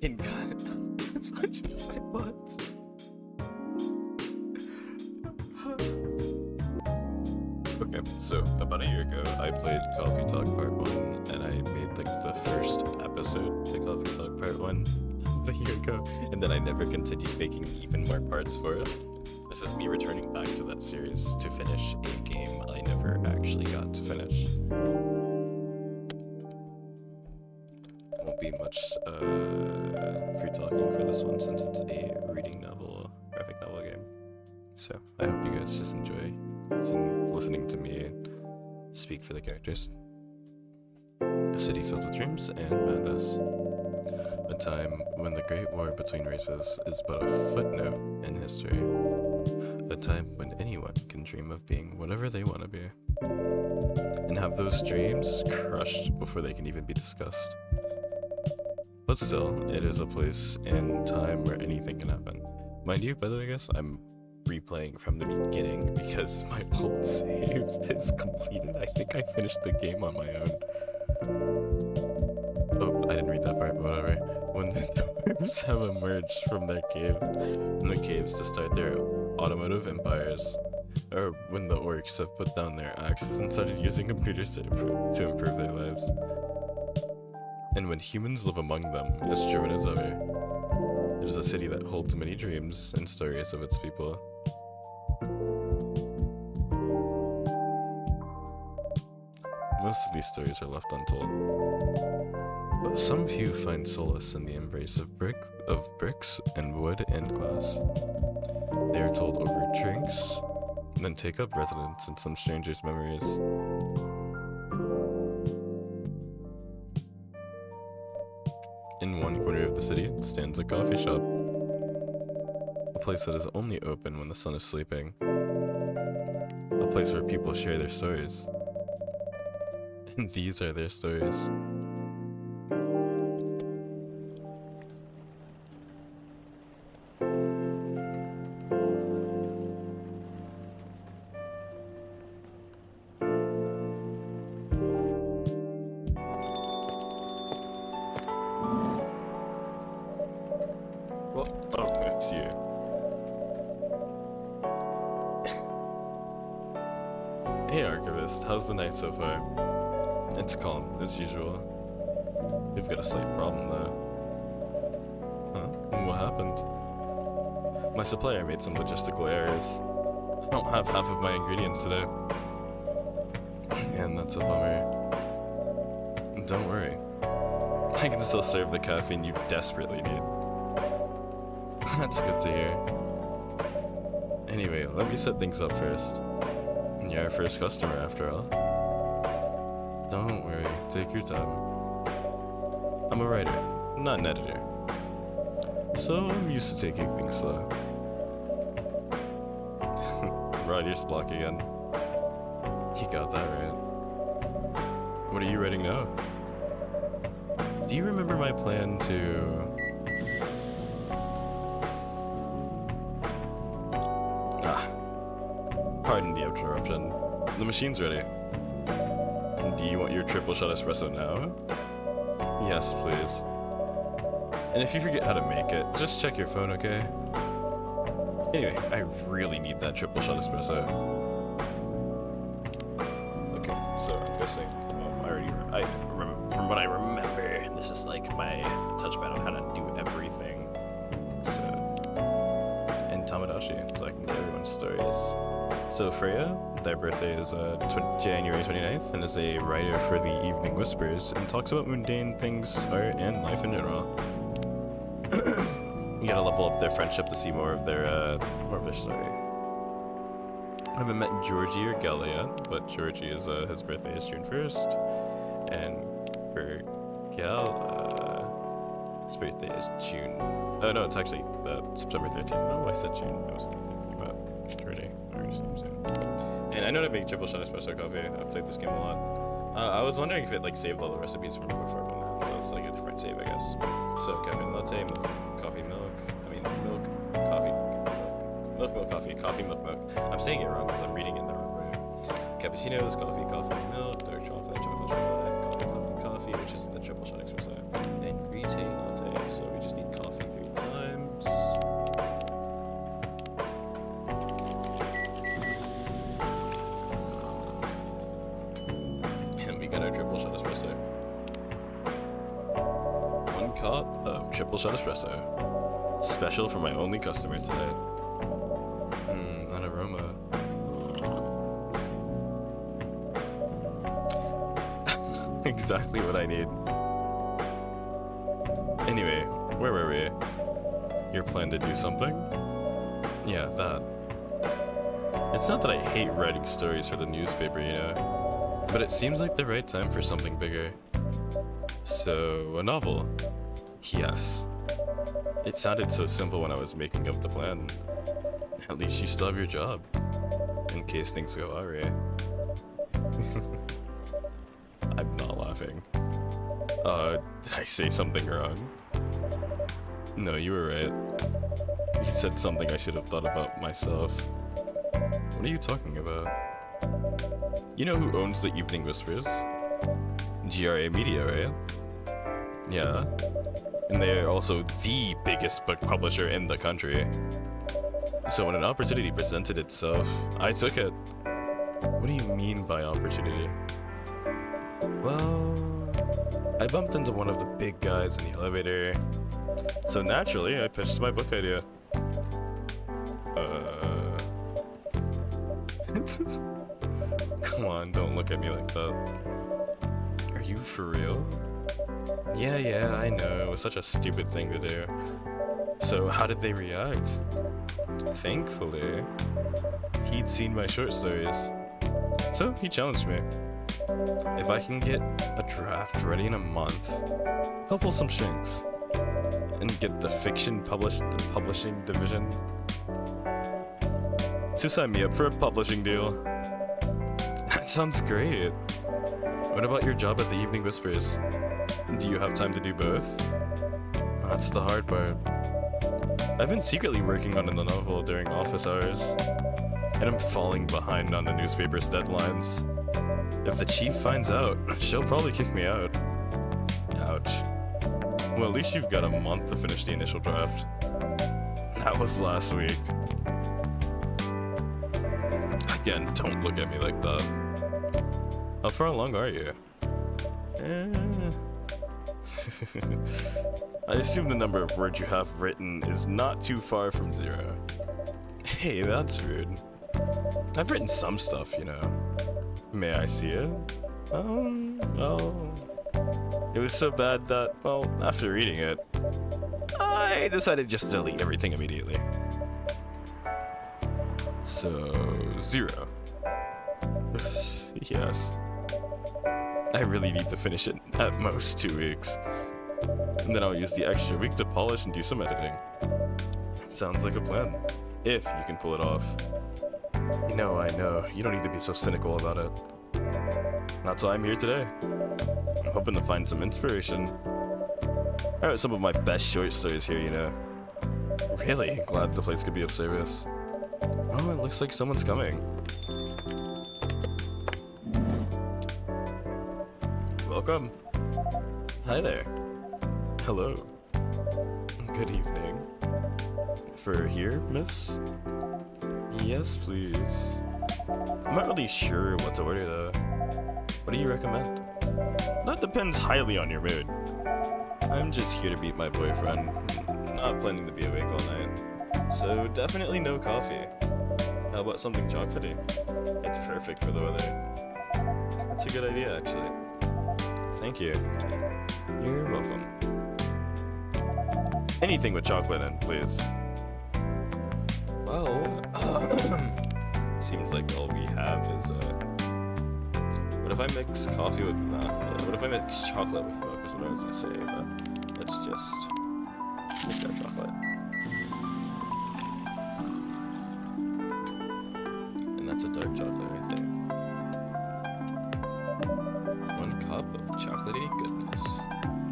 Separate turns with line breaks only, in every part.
In God, as much as I want. Okay, so about a year ago, I played Coffee Talk Part 1, and I made like the first episode to Coffee Talk Part 1 a year ago, and then I never continued making even more parts for it. This is me returning back to that series to finish a game I never actually got to finish. Won't be much free talking for this one since it's a reading novel, graphic novel game. So I hope you guys just enjoy listening to me speak for the characters. A city filled with dreams and madness. A time when the great war between races is but a footnote in history. A time when anyone can dream of being whatever they want to be. And have those dreams crushed before they can even be discussed. But still, it is a place and time where anything can happen. Mind you, by the way, guys, I'm replaying from the beginning because my old save is completed. I think I finished the game on my own. Oh, I didn't read that part, but whatever. When the dwarves have emerged from their cave, in the caves to start their automotive empires, or when the orcs have put down their axes and started using computers to improve their lives. And when humans live among them, as driven as ever. It is a city that holds many dreams and stories of its people. Most of these stories are left untold. But some few find solace in the embrace of bricks and wood and glass. They are told over drinks, and then take up residence in some stranger's memories. In one corner of the city stands a coffee shop. A place that is only open when the sun is sleeping. A place where people share their stories. And these are their stories. Oh, it's you. Hey Archivist, how's the night so far? It's calm, as usual. We've got a slight problem though. Huh? What happened? My supplier made some logistical errors. I don't have half of my ingredients today. And that's a bummer. Don't worry. I can still serve the caffeine you desperately need. That's good to hear. Anyway, let me set things up first. You're our first customer, after all. Don't worry, take your time. I'm a writer, not an editor. So I'm used to taking things slow. Writer's block again. You got that right. What are you writing now? Do you remember my plan to... Pardon the interruption. The machine's ready. Do you want your triple shot espresso now? Yes, please. And if you forget how to make it, just check your phone, okay? Anyway, I really need that triple shot espresso. Okay, so I'm guessing, from what I remember, this is like my touchpad on how to do everything. So, and Tamadashi, so I can get everyone's stories. So Freya, their birthday is January 29th, and is a writer for the Evening Whispers, and talks about mundane things, art, and life in general. You gotta level up their friendship to see more of their story. I haven't met Georgie or Gala yet, but Georgie is his birthday is June 1st, and for Gal, his birthday is June. Oh no, it's actually September 13th. No, I said June. I was thinking about Georgie. And I know to make triple shot espresso coffee. I've played this game a lot. I was wondering if it like saved all the recipes from before, but no, that's like a different save, I guess. So caffeine latte, milk, coffee, milk. I mean milk, coffee, milk, coffee, coffee, milk. I'm saying it wrong because I'm reading it the wrong way. Cappuccinos, coffee, milk, dark chocolate, coffee, which is the triple shot espresso, and green tea latte. So we just Americano triple shot espresso. 1 cup of triple shot espresso. Special for my only customers tonight. That aroma. Exactly what I need. Anyway, where were we? Your plan to do something? Yeah, that. It's not that I hate writing stories for the newspaper, you know, but it seems like the right time for something bigger. So, a novel. Yes. It sounded so simple when I was making up the plan. At least you still have your job, in case things go alright. I'm not laughing. Did I say something wrong? No, you were right. You said something I should have thought about myself. What are you talking about? You know who owns the Evening Whispers? GRA Media, right? Yeah. And they are also the biggest book publisher in the country. So when an opportunity presented itself, I took it. What do you mean by opportunity? Well, I bumped into one of the big guys in the elevator. So naturally, I pitched my book idea. Come on, don't look at me like that. Are you for real? Yeah, I know. It was such a stupid thing to do. So how did they react? Thankfully, he'd seen my short stories. So he challenged me. If I can get a draft ready in a month, he'll pull some strings. And get the fiction publishing division to sign me up for a publishing deal. That sounds great. What about your job at the Evening Whispers? Do you have time to do both? That's the hard part. I've been secretly working on a novel during office hours, and I'm falling behind on the newspaper's deadlines. If the chief finds out, she'll probably kick me out. Ouch. Well, at least you've got a month to finish the initial draft. That was last week. Again, don't look at me like that. How far along are you? I assume the number of words you have written is not too far from 0. Hey, that's rude. I've written some stuff, you know. May I see it? Well, it was so bad that, well, after reading it, I decided just to delete everything immediately. So, 0. Yes. I really need to finish it at most 2 weeks. And then I'll use the extra week to polish and do some editing. Sounds like a plan. If you can pull it off. I know. You don't need to be so cynical about it. That's why I'm here today. I'm hoping to find some inspiration. I wrote some of my best short stories here, you know. Really glad the place could be of service. Oh, it looks like someone's coming. Welcome. Hi there. Hello. Good evening. For here, miss? Yes, please. I'm not really sure what to order though. What do you recommend? That depends highly on your mood. I'm just here to meet my boyfriend. Not planning to be awake all night. So definitely no coffee. How about something chocolatey? It's perfect for the weather. That's a good idea, actually. Thank you. You're welcome. Anything with chocolate in, please. Well, seems like all we have is, what if I mix coffee with, what if I mix chocolate with milk is what I was gonna say, but let's just make that chocolate. And that's a dark chocolate right there. 1 cup of chocolatey goodness.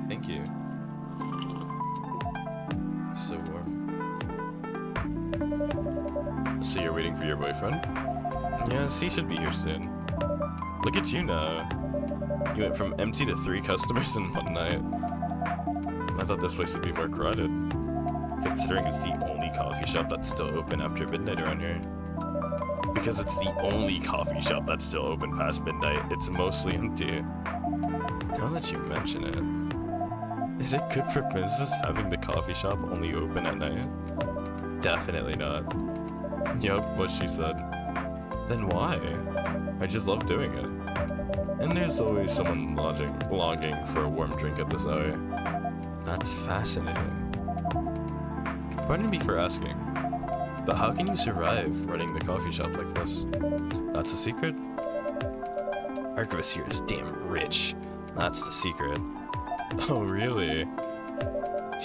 Thank you. So warm. So you're waiting for your boyfriend? Yes, he should be here soon. Look at you now. You went from empty to 3 customers in one night. I thought this place would be more crowded, considering it's the only coffee shop that's still open after midnight around here. because it's the only coffee shop that's still open past midnight. It's mostly empty. Now that you mention it, is it good for business having the coffee shop only open at night? Definitely not. Yup, what she said. Then why? I just love doing it. And there's always someone longing for a warm drink at this hour. That's fascinating. Pardon me for asking, but how can you survive running the coffee shop like this? That's a secret? Archivist here is damn rich. That's the secret. Oh, really?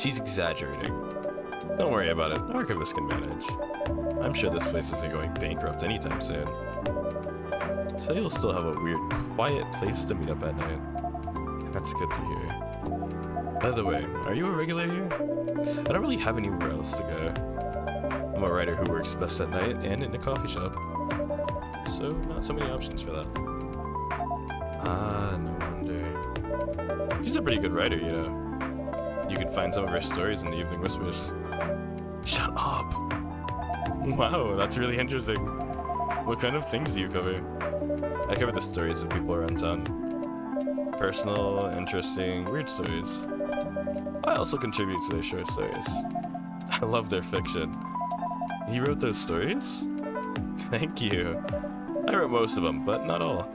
She's exaggerating. Don't worry about it. Archivist can manage. I'm sure this place isn't going bankrupt anytime soon. So you'll still have a weird, quiet place to meet up at night. That's good to hear. By the way, are you a regular here? I don't really have anywhere else to go. I'm a writer who works best at night and in a coffee shop. So, not so many options for that. Ah, no wonder. She's a pretty good writer, you know. You can find some of her stories in the Evening Whispers. Shut up! Wow, that's really interesting. What kind of things do you cover? I cover the stories of people around town. Personal, interesting, weird stories. I also contribute to their short stories. I love their fiction. You wrote those stories? Thank you. I wrote most of them, but not all.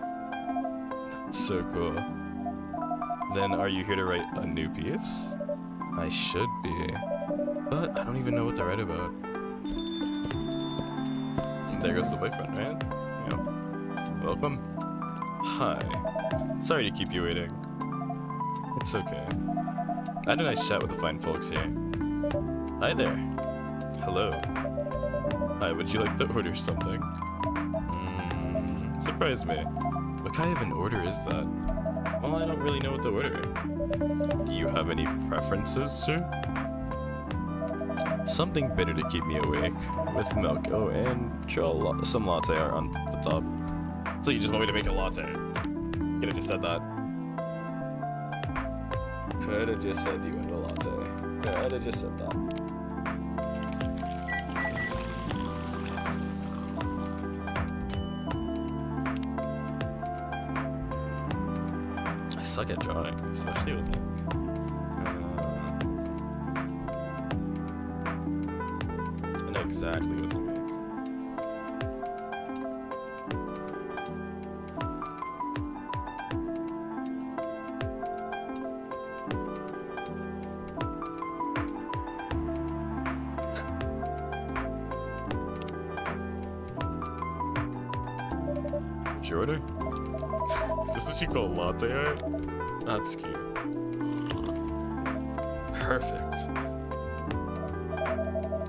That's so cool. Then are you here to write a new piece? I should be, but I don't even know what to write about. There goes the boyfriend, right? Yep. Welcome. Hi. Sorry to keep you waiting. It's okay. I had a nice chat with the fine folks here. Hi there. Hello. Hi, would you like to order something? Surprise me. What kind of an order is that? Well, I don't really know what to order. Do you have any preferences, sir? Something bitter to keep me awake, with milk. Oh, and some latte art on the top. So you just want me to make a latte? Could have just said that. Could have just said you wanted a latte. Could have just said that. I suck at drawing, especially with ink. I know exactly what to make. What's your order? Is this what you call latte art? That's cute. Perfect.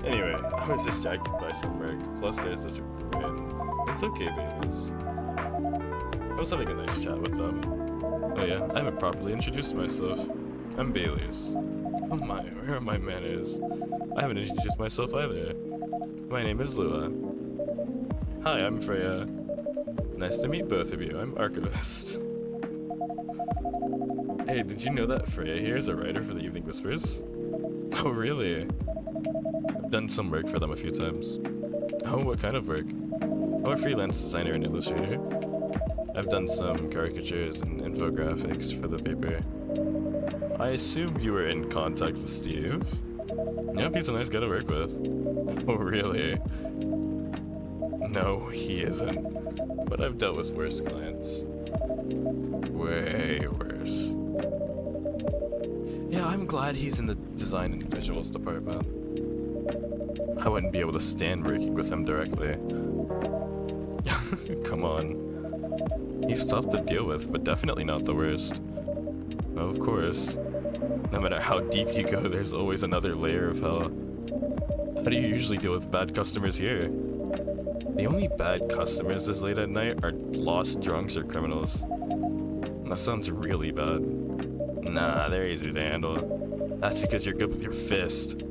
Anyway, I was distracted by some work, plus there's such a win. It's okay, Baileys. I was having a nice chat with them. Oh yeah, I haven't properly introduced myself. I'm Baileys. Oh my, where are my manners? I haven't introduced myself either. My name is Lua. Hi, I'm Freya. Nice to meet both of you. I'm Archivist. Hey, did you know that Freya here is a writer for the Evening Whispers? Oh, really? I've done some work for them a few times. Oh, what kind of work? I'm a freelance designer and illustrator. I've done some caricatures and infographics for the paper. I assume you were in contact with Steve? Yep, he's a nice guy to work with. Oh, really? No, he isn't. But I've dealt with worse clients. Way worse. Yeah, I'm glad he's in the design and visuals department. I wouldn't be able to stand working with him directly. Come on. He's tough to deal with, but definitely not the worst. Of course. No matter how deep you go, there's always another layer of hell. How do you usually deal with bad customers here? The only bad customers this late at night are lost drunks or criminals. That sounds really bad. Nah, they're easy to handle. That's because you're good with your fist.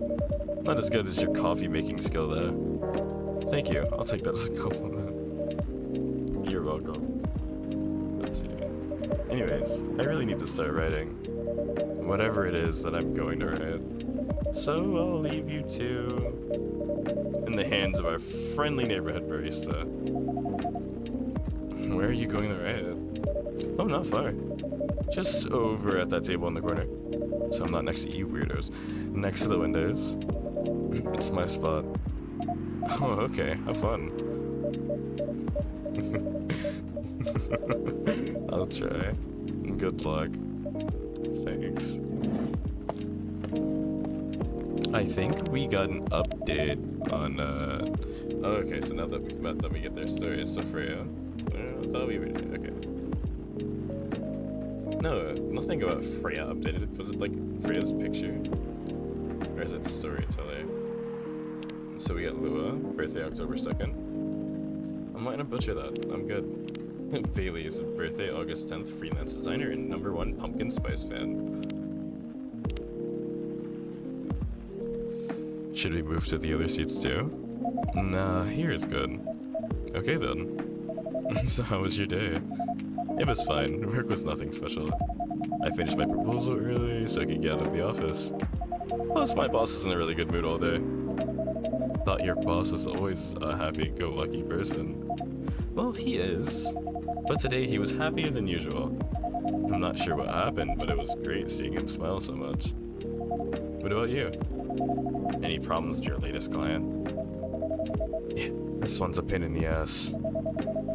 Not as good as your coffee making skill though. Thank you, I'll take that as a compliment. You're welcome. Let's see. Anyways, I really need to start writing. Whatever it is that I'm going to write. So I'll leave you two in the hands of our friendly neighborhood barista. Where are you going to ride? Oh, not far. Just over at that table in the corner. So I'm not next to you weirdos. Next to the windows. It's my spot. Oh, okay. Have fun. I'll try. Good luck. Thanks. I think we got an update on, oh, okay, so now that we've met them, we get their stories. So Freya, I thought we were, okay. No, nothing about Freya updated. Was it like Freya's picture? Or is it storyteller? So we got Lua, birthday October 2nd. I'm not gonna butcher that, I'm good. Bailey's birthday August 10th, freelance designer and #1 pumpkin spice fan. Should we move to the other seats too? Nah, here is good. Okay then. So how was your day? It was fine. Work was nothing special. I finished my proposal early so I could get out of the office. Plus, my boss is in a really good mood all day. Thought your boss was always a happy-go-lucky person. Well, he is. But today he was happier than usual. I'm not sure what happened, but it was great seeing him smile so much. What about you? Any problems with your latest client? Yeah, this one's a pain in the ass.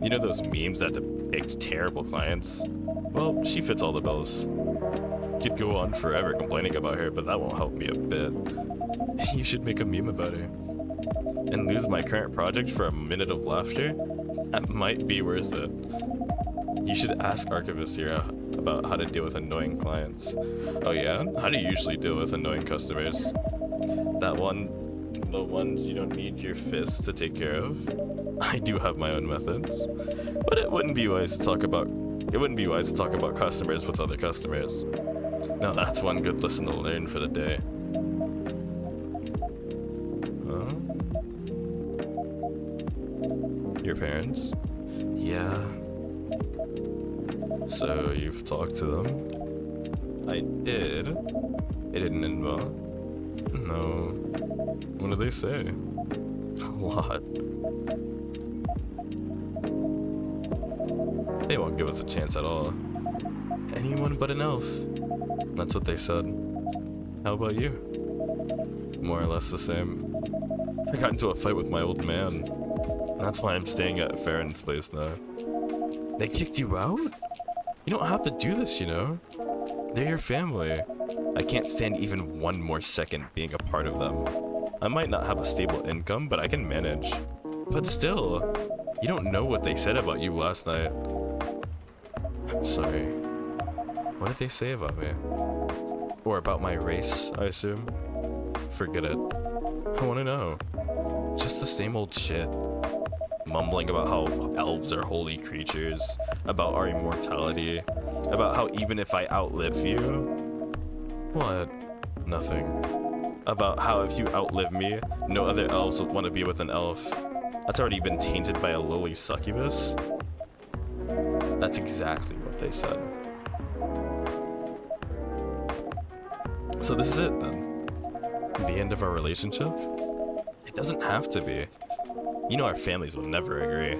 You know those memes that depict terrible clients? Well, she fits all the bills. Could go on forever complaining about her, but that won't help me a bit. You should make a meme about her. And lose my current project for a minute of laughter? That might be worth it. You should ask Archivist here about how to deal with annoying clients. Oh yeah? How do you usually deal with annoying customers? The ones you don't need your fists to take care of? I do have my own methods. But it wouldn't be wise to talk about customers with other customers. Now that's one good lesson to learn for the day. Huh? Your parents? Yeah. So you've talked to them? I did. It didn't end well. No. What do they say? A lot. They won't give us a chance at all. Anyone but an elf. That's what they said. How about you? More or less the same. I got into a fight with my old man. That's why I'm staying at Farron's place now. They kicked you out? You don't have to do this, you know? They're your family. I can't stand even one more second being a part of them. I might not have a stable income, but I can manage. But still, you don't know what they said about you last night. I'm sorry. What did they say about me? Or about my race, I assume? Forget it. I want to know. Just the same old shit. Mumbling about how elves are holy creatures, about our immortality, about how even if I outlive you... What? Nothing. About how if you outlive me, no other elves would want to be with an elf. That's already been tainted by a lowly succubus. That's exactly what they said. So this is it then? The end of our relationship? It doesn't have to be. You know our families will never agree.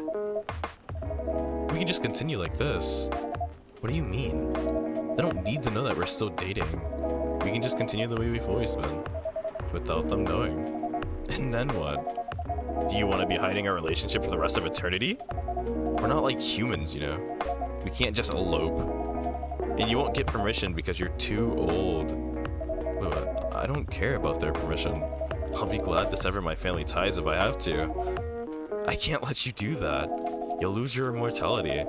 We can just continue like this. What do you mean? They don't need to know that we're still dating. We can just continue the way we've always been. Without them knowing. And then what? Do you want to be hiding our relationship for the rest of eternity? We're not like humans, you know? We can't just elope. And you won't get permission because you're too old. Lua, I don't care about their permission. I'll be glad to sever my family ties if I have to. I can't let you do that. You'll lose your immortality.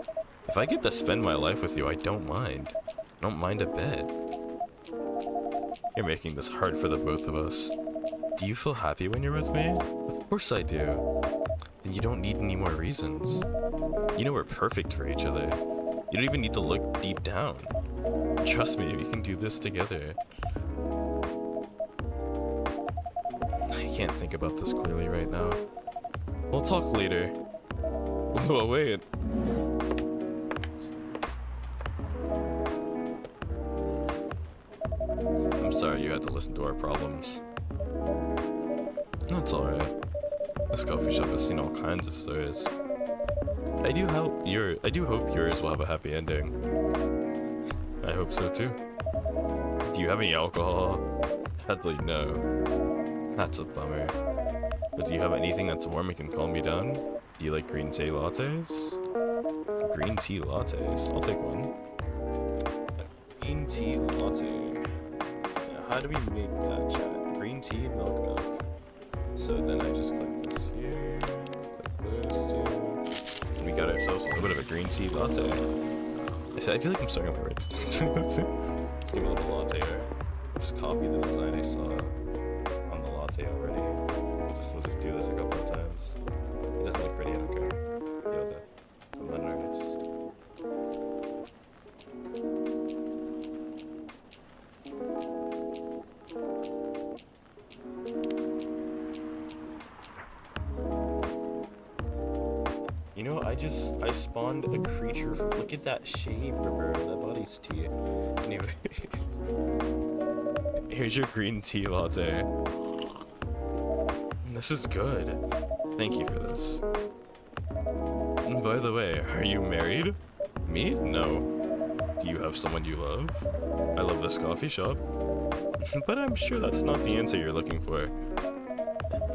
If I get to spend my life with you, I don't mind. I don't mind a bit. You're making this hard for the both of us. Do you feel happy when you're with me? Of course I do. Then you don't need any more reasons. You know we're perfect for each other. You don't even need to look deep down. Trust me, we can do this together. I can't think about this clearly right now. We'll talk later. Well, wait. I'm sorry you had to listen to our problems. That's alright. This coffee shop has seen all kinds of stories. I do hope yours will have a happy ending. I hope so too. Do you have any alcohol? Sadly, no. That's a bummer. But do you have anything that's warm and can calm me down? Do you like green tea lattes? Green tea lattes? I'll take one. A green tea latte. Now, how do we make that, chat? Green tea, milk. So then I just click this here, click those two. And we got ourselves a little bit of a green tea latte. I feel like I'm starting with it. Let's give me a little latte art. Just copy the design I saw on the latte already. We'll just do this a couple of times. It doesn't look pretty, I don't care. Deal with it. I'm not an artist. You know, I spawned a creature. Look at that shape, bro. That body's tea. Anyway. Here's your green tea latte. This is good. Thank you for this. And by the way, are you married? Me? No. Do you have someone you love? I love this coffee shop. But I'm sure that's not the answer you're looking for.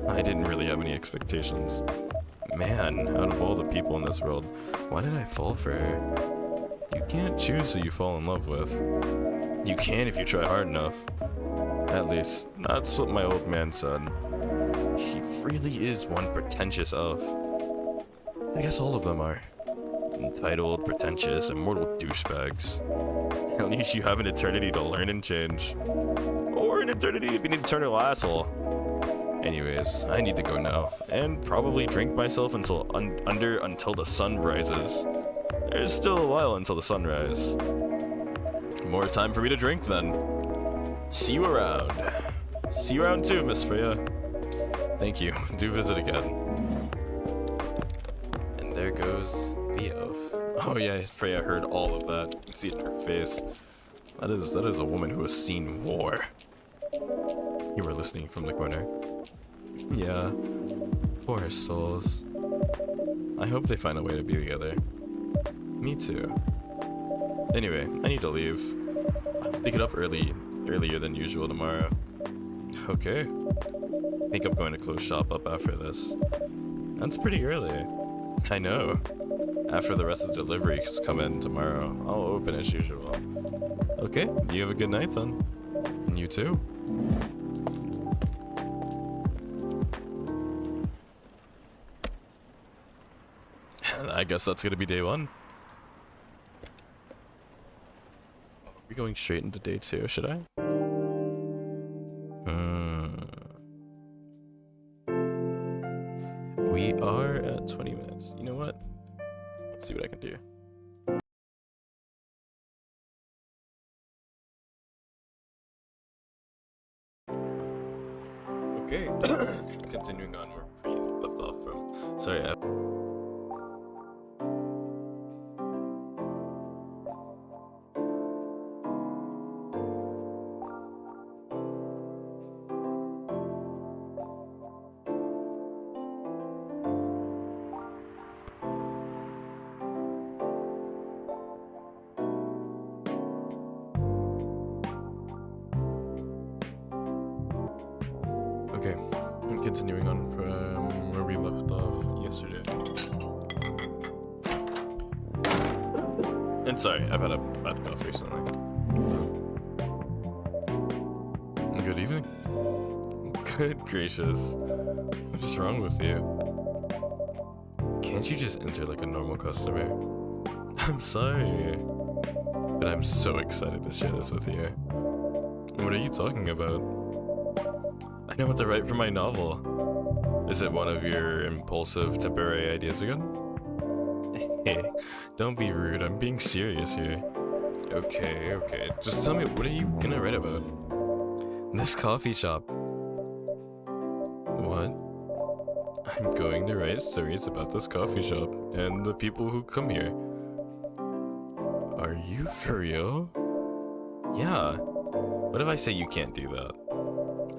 I didn't really have any expectations. Man, out of all the people in this world, why did I fall for her? You can't choose who you fall in love with. You can if you try hard enough. At least, that's what my old man said. He really is one pretentious elf. I guess all of them are. Entitled, pretentious, immortal douchebags. At least you have an eternity to learn and change. Or an eternity to be an eternal asshole. Anyways, I need to go now, and probably drink myself until the sun rises. There's still a while until the sunrise. More time for me to drink then. See you around. See you around too, Miss Freya. Thank you. Do visit again. And there goes the elf. Oh yeah, Freya heard all of that. You can see it in her face. That is a woman who has seen war. You were listening from the corner. Yeah. Poor souls. I hope they find a way to be together. Me too. Anyway, I need to leave. I'll pick it up earlier than usual tomorrow. Okay. I think I'm going to close shop up after this. That's pretty early. I know. After the rest of the deliveries come in tomorrow, I'll open as usual. Okay, you have a good night then. And you too. I guess that's gonna be day one. Are we going straight into day two, should I? We are at 20 minutes. You know what? Let's see what I can do. Okay, continuing on where we left off from. Sorry, okay, I'm continuing on from where we left off yesterday. And sorry, I've had a bad cough recently. Good evening. Good gracious. What's wrong with you? Can't you just enter like a normal customer? I'm sorry. But I'm so excited to share this with you. What are you talking about? I know what to write for my novel. Is it one of your impulsive temporary ideas again? Hey, don't be rude, I'm being serious here. Okay, just tell me, what are you gonna write about? This coffee shop. What? I'm going to write stories about this coffee shop and the people who come here. Are you for real? Yeah. What if I say you can't do that?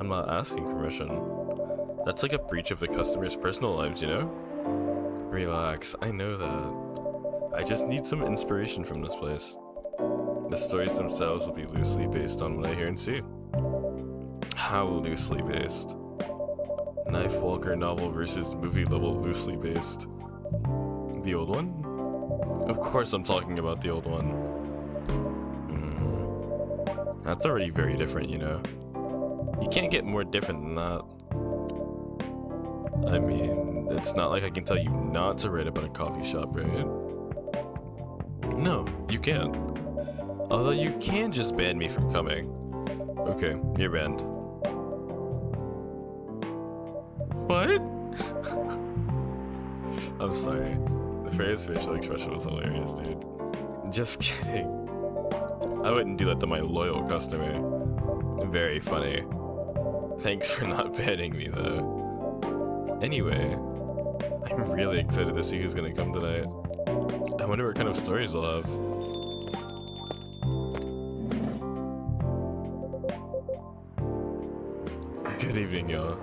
I'm not asking permission. That's like a breach of the customer's personal lives, you know? Relax, I know that. I just need some inspiration from this place. The stories themselves will be loosely based on what I hear and see. How loosely based? Knife Walker novel versus movie level loosely based. The old one? Of course I'm talking about the old one. That's already very different, you know. You can't get more different than that. I mean, it's not like I can tell you not to write about a coffee shop, right? No, you can't. Although you can just ban me from coming. Okay, you're banned. What? I'm sorry. The phrase facial expression was hilarious, dude. Just kidding. I wouldn't do that to my loyal customer. Very funny. Thanks for not banning me, though. Anyway, I'm really excited to see who's gonna come tonight. I wonder what kind of stories they'll have. Good evening, y'all.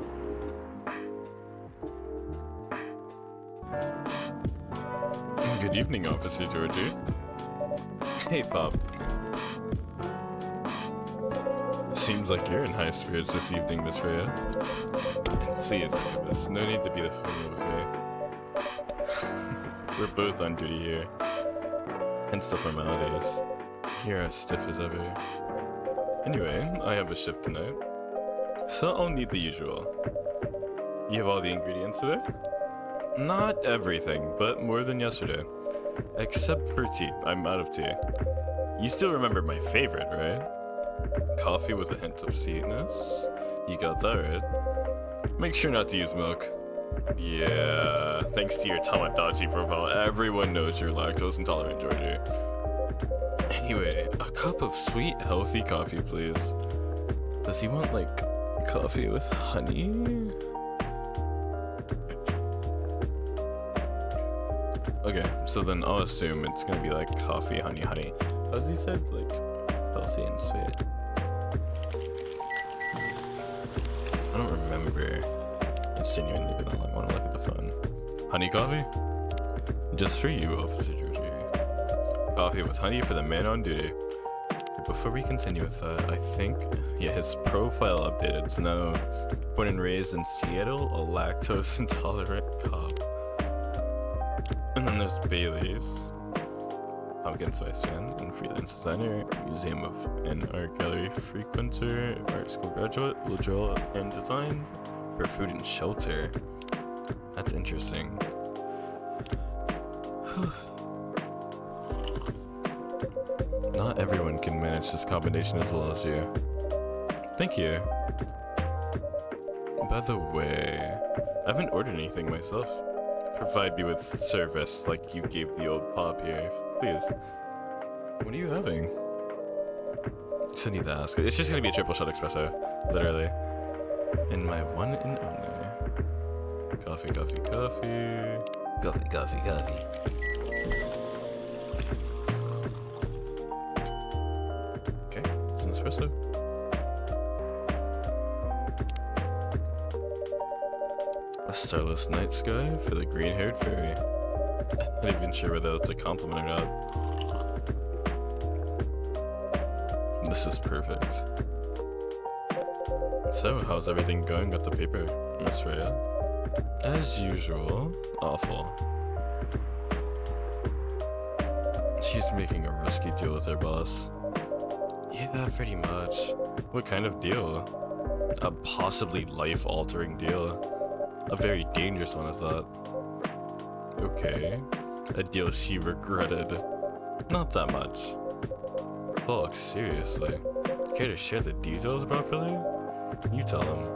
Good evening, Officer Georgie. Hey, Pop. Seems like you're in high spirits this evening, Miss Freya. And please, Agabus, no need to be the fool with me. We're both on duty here. Hence the formalities. Here as stiff as ever. Anyway, I have a shift tonight. So I'll need the usual. You have all the ingredients today? Not everything, but more than yesterday. Except for tea. I'm out of tea. You still remember my favorite, right? Coffee with a hint of sweetness. You got that right. Make sure not to use milk. Yeah, thanks to your Tamagotchi profile, everyone knows you're lactose intolerant, Georgie. Anyway, a cup of sweet, healthy coffee, please. Does he want, like, coffee with honey? Okay, so then I'll assume it's gonna be like coffee, honey. As he said, like, healthy and sweet. I don't remember. It's genuinely been that long. I wanna look at the phone. Honey coffee? Just for you, Officer Georgie. Coffee with honey for the man on duty. Before we continue with that, I think, yeah, his profile updated. So now, born and raised in Seattle, a lactose intolerant cop. And then there's Bailey's, pumpkin spice fan, and freelance designer, museum of an art gallery frequenter, art school graduate, will draw and design for food and shelter. That's interesting. Not everyone can manage this combination as well as you. Thank you. By the way, I haven't ordered anything myself. Provide me with service like you gave the old Pop here, please. What are you having? Just need to ask. It's just gonna be a triple shot espresso, literally. And my one and only. Coffee. Okay, it's an espresso. A starless night sky for the green-haired fairy. I'm not even sure whether that's a compliment or not. This is perfect. So, how's everything going with the paper, Miss Freya? As usual, awful. She's making a risky deal with her boss. Yeah, pretty much. What kind of deal? A possibly life-altering deal. A very dangerous one, I thought. Okay. A deal she regretted. Not that much. Fuck, seriously. Care to share the details properly? You tell him.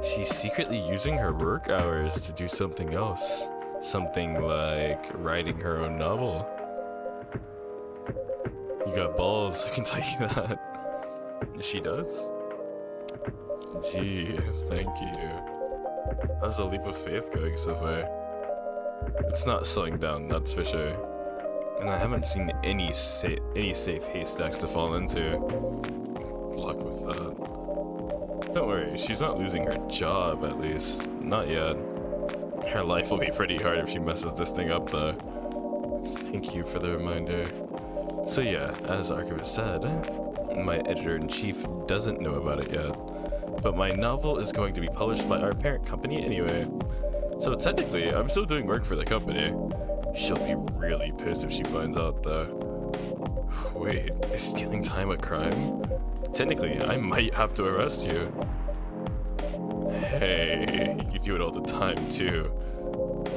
She's secretly using her work hours to do something else. Something like writing her own novel. You got balls, I can tell you that. She does? Gee, thank you. How's a leap of faith going so far? It's not slowing down, that's for sure. And I haven't seen any safe haystacks to fall into. Good luck with that. Don't worry, she's not losing her job, at least. Not yet. Her life will be pretty hard if she messes this thing up, though. Thank you for the reminder. So yeah, as Archivist said, my editor-in-chief doesn't know about it yet, but my novel is going to be published by our parent company anyway. So technically, I'm still doing work for the company. She'll be really pissed if she finds out, though. Wait, is stealing time a crime? Technically, I might have to arrest you. Hey, you do it all the time, too.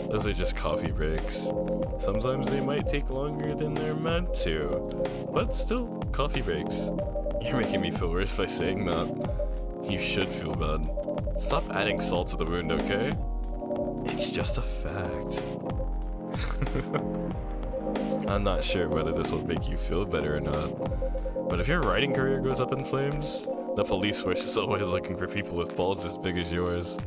Those are just coffee breaks. Sometimes they might take longer than they're meant to, but still, coffee breaks. You're making me feel worse by saying that. You should feel bad. Stop adding salt to the wound, okay? It's just a fact. I'm not sure whether this will make you feel better or not, but if your writing career goes up in flames, the police force is always looking for people with balls as big as yours.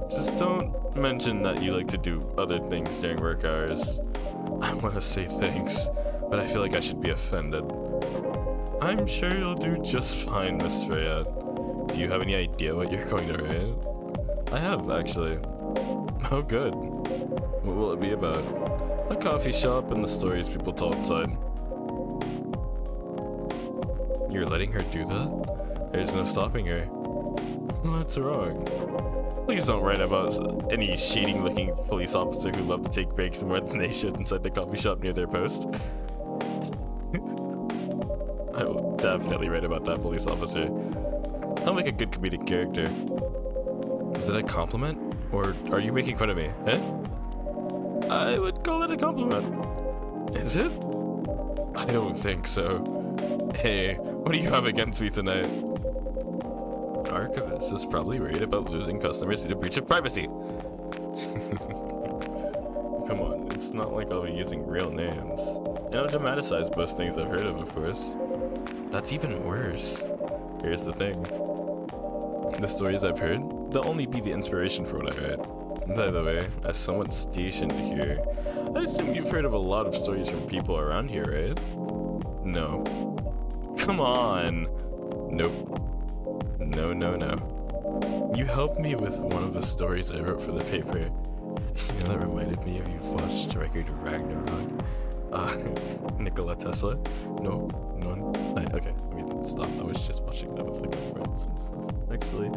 Just don't mention that you like to do other things during work hours. I want to say thanks, but I feel like I should be offended. I'm sure you'll do just fine, Miss Freya. Do you have any idea what you're going to write? I have, actually. Oh, good. What will it be about? A coffee shop and the stories people tell inside. You're letting her do that? There's no stopping her. What's wrong? Please don't write about any shady-looking police officer who love to take breaks more than they should inside the coffee shop near their post. I will definitely write about that police officer. I'll make a good comedic character. Is that a compliment? Or are you making fun of me, eh? I would call it a compliment. Is it? I don't think so. Hey, what do you have against me tonight? Archivist is probably worried about losing customers due to breach of privacy. Come on, it's not like I'll be using real names. And I'll dramatize most things I've heard of course. That's even worse. Here's the thing. The stories I've heard, they'll only be the inspiration for what I write. By the way, as someone stationed here, I assume you've heard of a lot of stories from people around here, right? No. Come on! Nope. No. You helped me with one of the stories I wrote for the paper. You know, that reminded me of you've watched Record of Ragnarok. Nikola Tesla? No. Okay, I mean, stop. I was just watching that with like my friends and stuff, actually.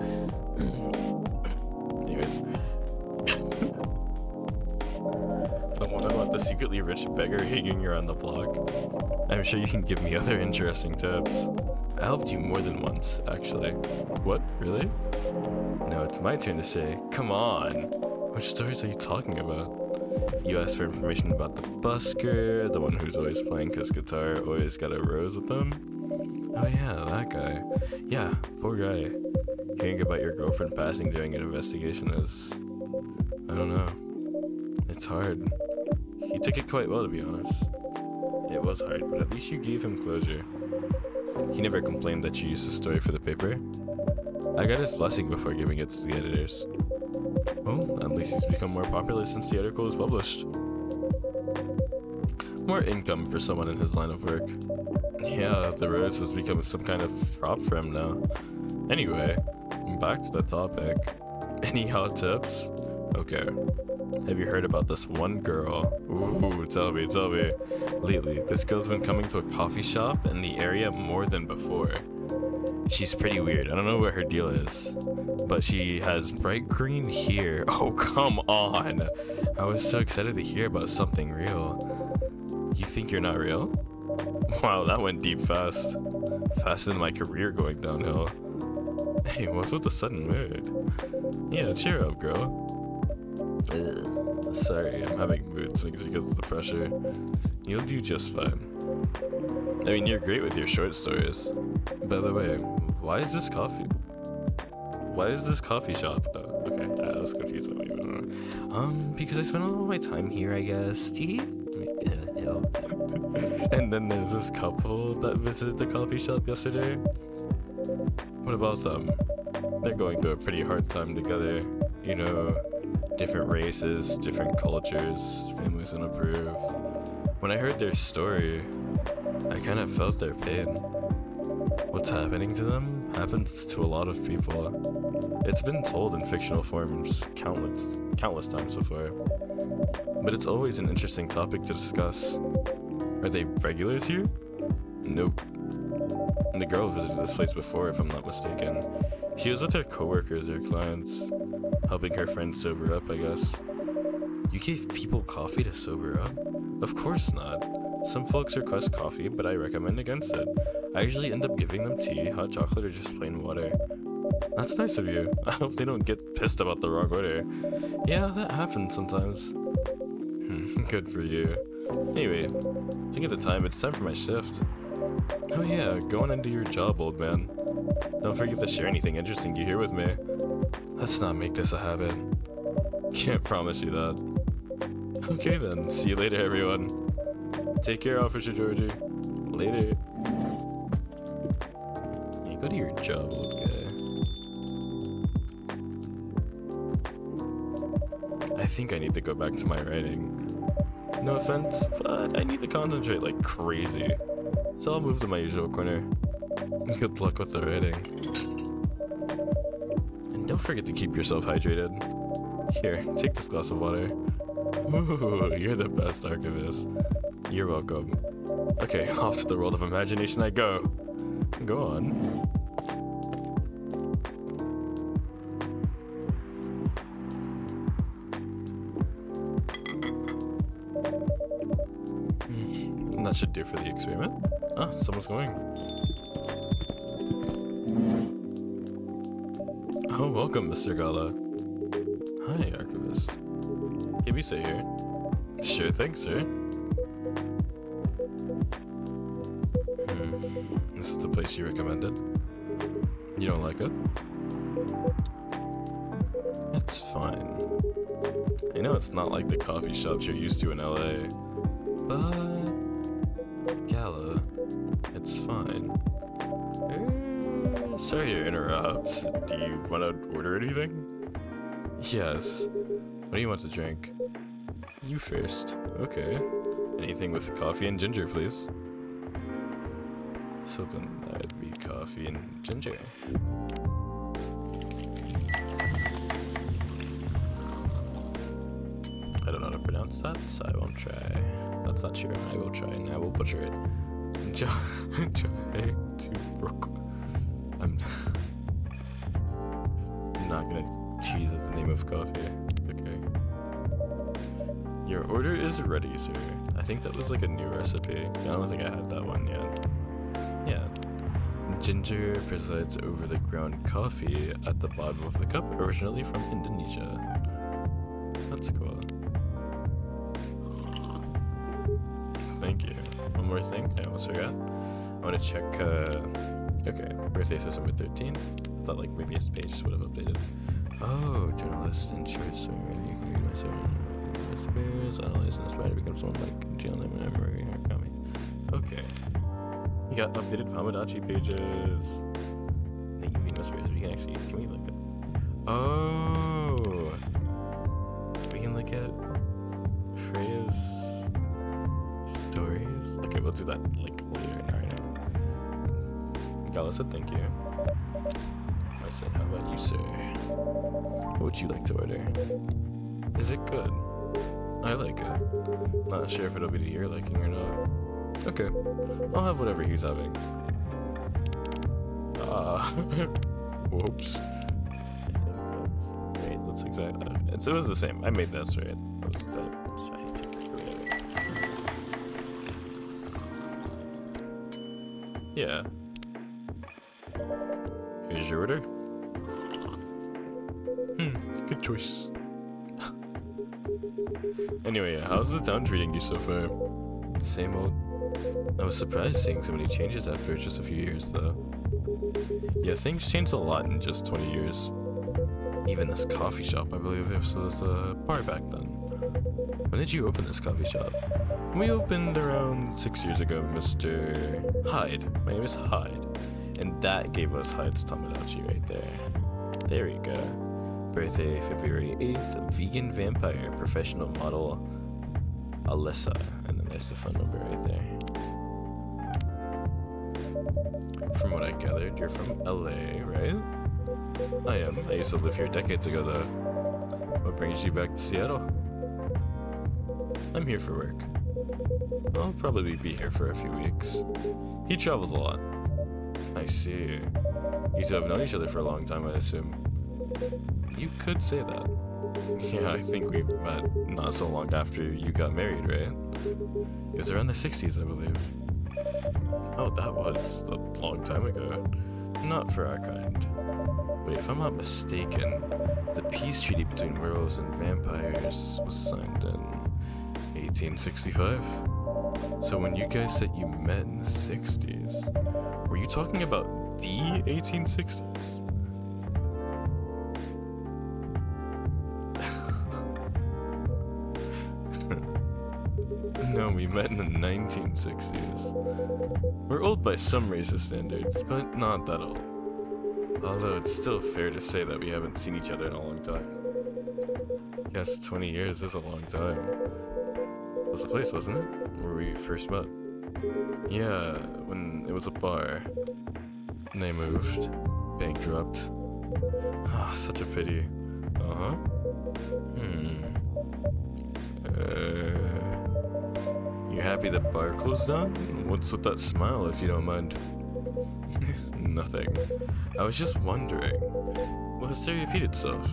Anyways. The one about the secretly rich beggar hanging around the block. I'm sure you can give me other interesting tips. I helped you more than once, actually. What? Really? Now it's my turn to say, come on! Which stories are you talking about? You asked for information about the busker, the one who's always playing his guitar, always got a rose with him. Oh yeah, that guy. Yeah, poor guy. Hearing about your girlfriend passing during an investigation is... I don't know. It's hard. He took it quite well, to be honest. It was hard, but at least you gave him closure. He never complained that you used the story for the paper. I got his blessing before giving it to the editors. Well, at least he's become more popular since the article was published. More income for someone in his line of work. Yeah, the rose has become some kind of prop for him now. Anyway, back to the topic. Any hot tips? Okay. Have you heard about this one girl? Ooh, tell me. Lately, this girl's been coming to a coffee shop in the area more than before. She's pretty weird. I don't know what her deal is, but she has bright green hair. Oh, come on. I was so excited to hear about something real. You think you're not real? Wow, that went deep fast. Faster than my career going downhill. Hey, what's with the sudden mood? Yeah, cheer up, girl. Ugh. Sorry, I'm having mood swings because of the pressure. You'll do just fine. I mean, you're great with your short stories. By the way, why is this coffee shop? Oh, okay, I was confused about you. Because I spent a lot of my time here, I guess. And then there's this couple that visited the coffee shop yesterday. What about them? They're going through a pretty hard time together. You know, different races, different cultures, families don't approve. When I heard their story, I kind of felt their pain. What's happening to them Happens to a lot of people. It's been told in fictional forms countless times before. But it's always an interesting topic to discuss. Are they regulars here? Nope. And the girl visited this place before, if I'm not mistaken. She was with her coworkers or clients, helping her friend sober up, I guess. You gave people coffee to sober up? Of course not. Some folks request coffee, but I recommend against it. I usually end up giving them tea, hot chocolate, or just plain water. That's nice of you. I hope they don't get pissed about the wrong order. Yeah, that happens sometimes. Good for you. Anyway, look at the time, it's time for my shift. Oh yeah, go on and do your job, old man. Don't forget to share anything interesting you hear with me. Let's not make this a habit. Can't promise you that. Okay then, see you later everyone. Take care, Officer Georgie. Later. Yeah, go to your job, old guy. I think I need to go back to my writing. No offense, but I need to concentrate like crazy. So I'll move to my usual corner. Good luck with the writing. And don't forget to keep yourself hydrated. Here, take this glass of water. Ooh, you're the best archivist. You're welcome. Okay, off to the world of imagination I go. Go on. That should do for the experiment. Ah, someone's going. Oh, welcome, Mr. Gala. Hi, Archivist. Can we stay here? Sure thing, sir. This is the place you recommended. You don't like it? It's fine. I know it's not like the coffee shops you're used to in LA, but Gala, it's fine. Sorry to interrupt. Do you want to order anything? Yes. What do you want to drink? You first. Okay. Anything with coffee and ginger, please. So then that'd be coffee and ginger. I don't know how to pronounce that, so I won't try. That's not true. I will try, and I will butcher it. I'm not gonna cheese at the name of coffee. Okay. Your order is ready, sir. I think that was like a new recipe. I don't think I had that one yet. Yeah. Ginger presides over the ground coffee at the bottom of the cup, originally from Indonesia. That's cool. Thank you. One more thing, I almost forgot. I want to check, okay, birthday is December 13th. I thought like maybe his pages would have updated. Oh, journalist and short story. You can read my story. Experience, analyze, and aspire to become someone like Jill Memory or Kami. Okay. You got updated Pamadachi pages. Thank you, Venus Rays. We can actually, can we look at? Oh! We can look at Freya's stories. Okay, we'll do that like later. Gala said thank you. I said, how about you, sir? What would you like to order? Is it good? I like it. Not sure if it'll be to your liking or not. Okay, I'll have whatever he's having. Whoops. Wait, that's exactly. It was the same. I made this right. It was the yeah. Here's your order. Good choice. Anyway, how's the town treating you so far? Same old. I was surprised seeing so many changes after just a few years, though. Yeah, things changed a lot in just 20 years. Even this coffee shop, I believe this was a bar back then. When did you open this coffee shop? We opened around 6 years ago, Mr. Hyde. My name is Hyde. And that gave us Hyde's Tomodachi right there. There we go. Birthday, February 8th, vegan vampire, professional model, Alyssa. And then there's the phone number right there. From what I gathered, you're from LA, right? I am. I used to live here decades ago, though. What brings you back to Seattle? I'm here for work. I'll probably be here for a few weeks. He travels a lot. I see. You two have known each other for a long time, I assume. You could say that. Yeah, I think we met not so long after you got married, right? It was around the 60s, I believe. Oh, that was a long time ago. Not for our kind. Wait, if I'm not mistaken, the peace treaty between werewolves and vampires was signed in 1865. So when you guys said you met in the 60s, were you talking about the 1860s? No, we met in the 1960s. We're old by some racist standards, but not that old. Although it's still fair to say that we haven't seen each other in a long time. Guess 20 years is a long time. Was the place, wasn't it? Where we first met. Yeah, when it was a bar. And they moved. Bankrupt. Ah, such a pity. Uh-huh. You happy the bar closed down? What's with that smile, if you don't mind? Nothing. I was just wondering, will history repeat itself?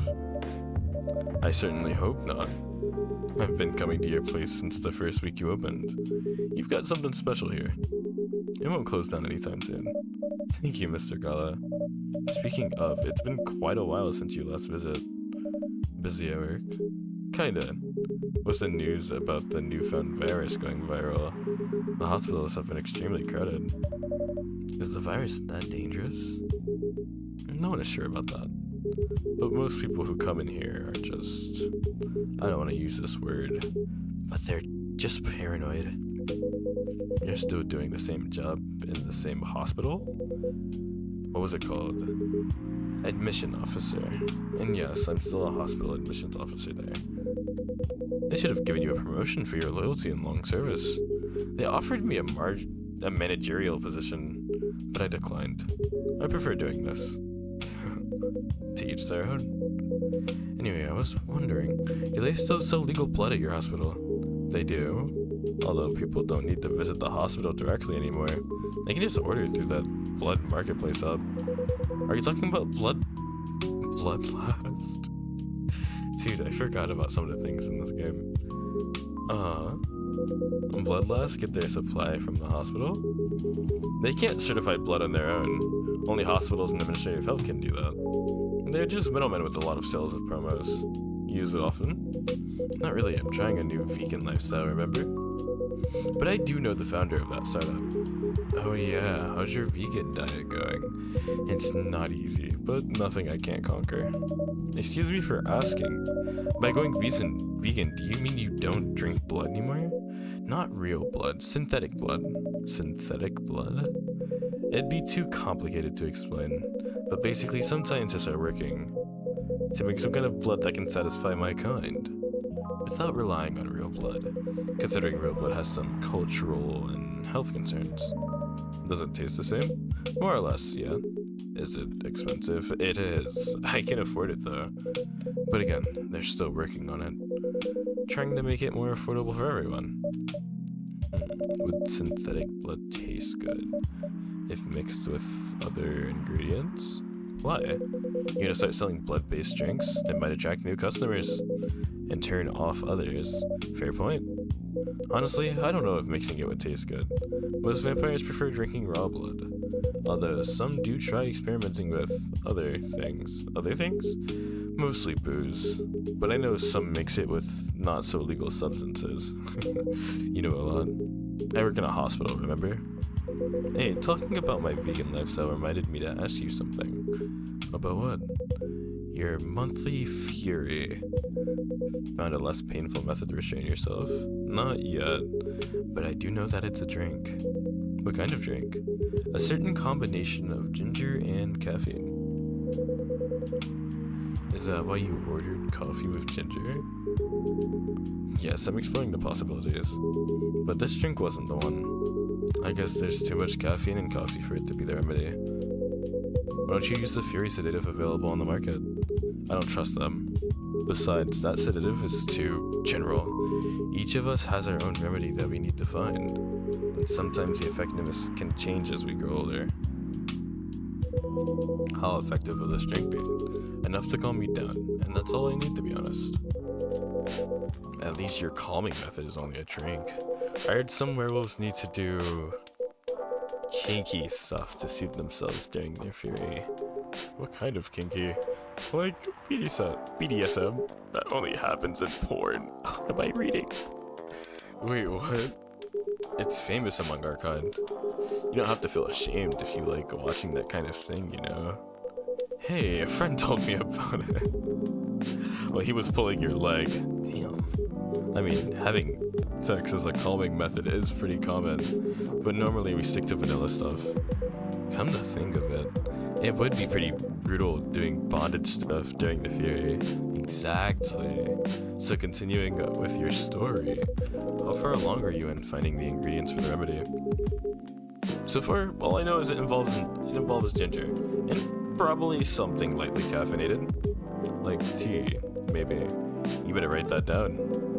I certainly hope not. I've been coming to your place since the first week you opened. You've got something special here. It won't close down anytime soon. Thank you, Mr. Gala. Speaking of, it's been quite a while since you last visit. Busy at work? Kinda. With the news about the newfound virus going viral, the hospitals have been extremely crowded. Is the virus that dangerous? No one is sure about that. But most people who come in here are just... I don't want to use this word, but they're just paranoid. You're still doing the same job in the same hospital? What was it called? Admission officer. And yes, I'm still a hospital admissions officer there. They should have given you a promotion for your loyalty and long service. They offered me a managerial position, but I declined. I prefer doing this. To each their own. Anyway, I was wondering, do they still sell legal blood at your hospital? They do. Although people don't need to visit the hospital directly anymore. They can just order through that blood marketplace app. Are you talking about Bloodlust? Dude, I forgot about some of the things in this game. Bloodlust get their supply from the hospital? They can't certify blood on their own. Only hospitals and administrative health can do that. They're just middlemen with a lot of sales and promos. Use it often? Not really, I'm trying a new vegan lifestyle, remember? But I do know the founder of that startup. Oh yeah, how's your vegan diet going? It's not easy, but nothing I can't conquer. Excuse me for asking. By going vegan, do you mean you don't drink blood anymore? Not real blood, synthetic blood. Synthetic blood? It'd be too complicated to explain, but basically some scientists are working to make some kind of blood that can satisfy my kind, without relying on real blood, considering real blood has some cultural and health concerns. Does it taste the same? More or less, yeah. Is it expensive? It is. I can afford it though. But again, they're still working on it. Trying to make it more affordable for everyone. Would synthetic blood taste good if mixed with other ingredients? Why? You're gonna start selling blood-based drinks? It might attract new customers and turn off others. Fair point. Honestly, I don't know if mixing it would taste good. Most vampires prefer drinking raw blood, although some do try experimenting with other things. Other things? Mostly booze, but I know some mix it with not so legal substances. You know a lot. I work in a hospital, remember? Hey, talking about my vegan lifestyle reminded me to ask you something. About what? Your monthly fury. Found a less painful method to restrain yourself? Not yet, but I do know that it's a drink. What kind of drink? A certain combination of ginger and caffeine. Is that why you ordered coffee with ginger? Yes, I'm exploring the possibilities. But this drink wasn't the one. I guess there's too much caffeine in coffee for it to be the remedy. Why don't you use the Fury sedative available on the market? I don't trust them. Besides, that sedative is too general. Each of us has our own remedy that we need to find, and sometimes the effectiveness can change as we grow older. How effective will this drink be? Enough to calm me down, and that's all I need, to be honest. At least your calming method is only a drink. I heard some werewolves need to do kinky stuff to soothe themselves during their fury. What kind of kinky? Like BDSM? That only happens in porn. Am I reading? Wait, what? It's famous among our kind. You don't have to feel ashamed if you like watching that kind of thing, you know? Hey, a friend told me about it. Well, he was pulling your leg. Damn. I mean, having sex as a calming method is pretty common, but normally we stick to vanilla stuff. Come to think of it, it would be pretty brutal doing bondage stuff during the fury. Exactly. So continuing with your story, how far along are you in finding the ingredients for the remedy? So far, all I know is it involves ginger, and probably something lightly caffeinated. Like tea, maybe. You better write that down.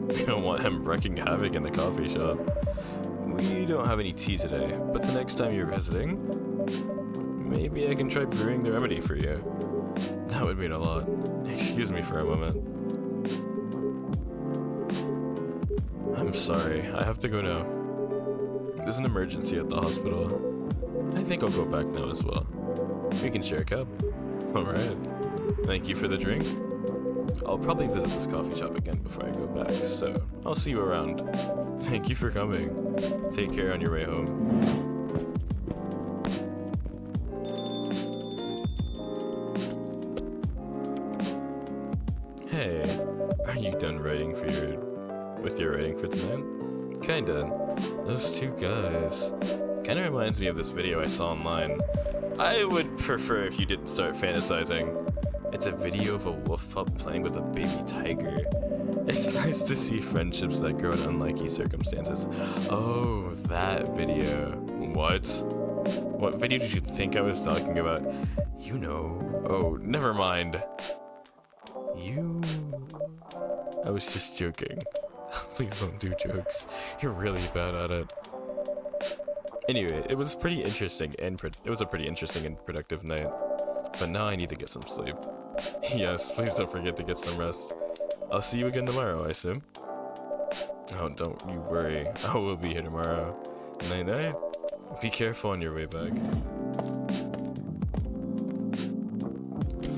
We don't want him wreaking havoc in the coffee shop. We don't have any tea today, but the next time you're visiting, maybe I can try brewing the remedy for you. That would mean a lot. Excuse me for a moment. I'm sorry, I have to go now. There's an emergency at the hospital. I think I'll go back now as well. We can share a cup. Alright. Thank you for the drink. I'll probably visit this coffee shop again before I go back, so I'll see you around. Thank you for coming. Take care on your way home. Hey, are you done writing with your writing for tonight? Kinda. Those two guys. Kinda reminds me of this video I saw online. I would prefer if you didn't start fantasizing. It's a video of a wolf pup playing with a baby tiger. It's nice to see friendships that grow in unlikely circumstances. Oh, that video. What? What video did you think I was talking about? You know. Oh, never mind. I was just joking. Please don't do jokes. You're really bad at it. Anyway, it was pretty interesting and it was a pretty interesting and productive night. But now I need to get some sleep. Yes, please don't forget to get some rest. I'll see you again tomorrow, I assume. Oh, don't you worry. I will be here tomorrow. Night night. Be careful on your way back.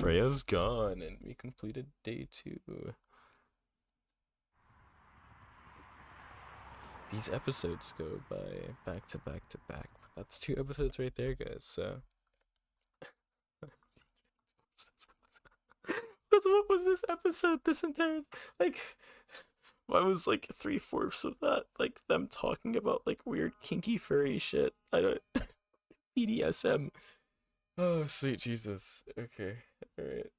Freya's gone and we completed day 2. These episodes go by back to back to back. That's 2 episodes right there, guys, so. What was this episode? This entire, like, why was like 3/4 of that, like, them talking about, like, weird kinky furry shit? I don't. BDSM. Oh, sweet Jesus. Okay, alright.